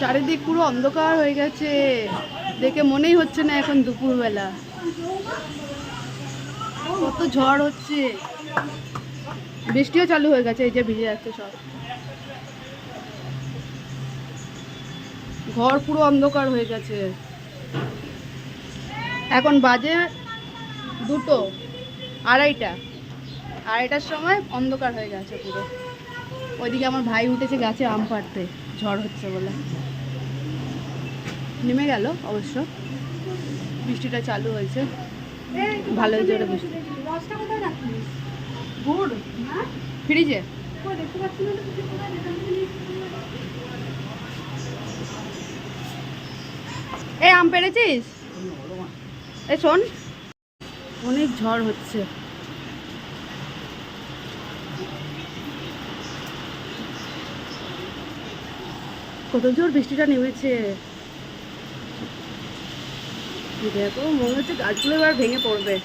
চারিদিক পুরো অন্ধকার হয়ে গেছে, দেখে মনেই হচ্ছে না এখন দুপুরবেলা। কত ঝড় হচ্ছে, বৃষ্টিও চালু হয়ে গেছে, এই যে ভিজে যাচ্ছে সব। ঘর পুরো অন্ধকার হয়ে গেছে। এখন বাজে 2টো, আড়াইটার সময় অন্ধকার হয়ে গেছে পুরো। ওইদিকে আমার ভাই উঠেছে গাছে আম পাড়তে, ঝড় হচ্ছে বলে। নেমে গেল অবশ্য, বৃষ্টিটা চালু হয়েছে, ভালোই জোরে বৃষ্টি। গুড় ফ্রিজে এই আম পেড়েছিস? এই শোন, অনেক ঝড় হচ্ছে। কত জোর বৃষ্টিটা নেমেছে, দেখো মনে হচ্ছে গাছগুলো এবার ভেঙে পড়বে।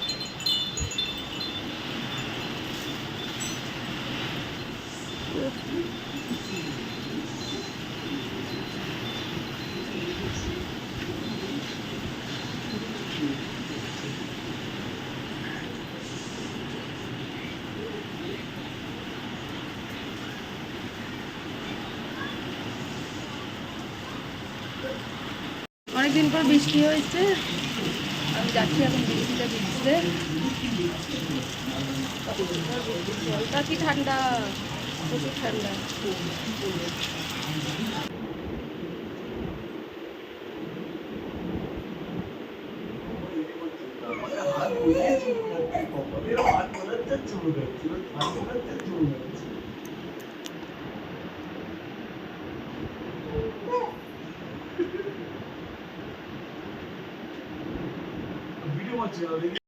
অনেকদিন পর বৃষ্টি হয়েছে, আমি যাচ্ছি এখন বৃষ্টিটা ভিজতে। জলটা কি ঠান্ডা, প্রচুর ঠান্ডা। ভিডিও করছি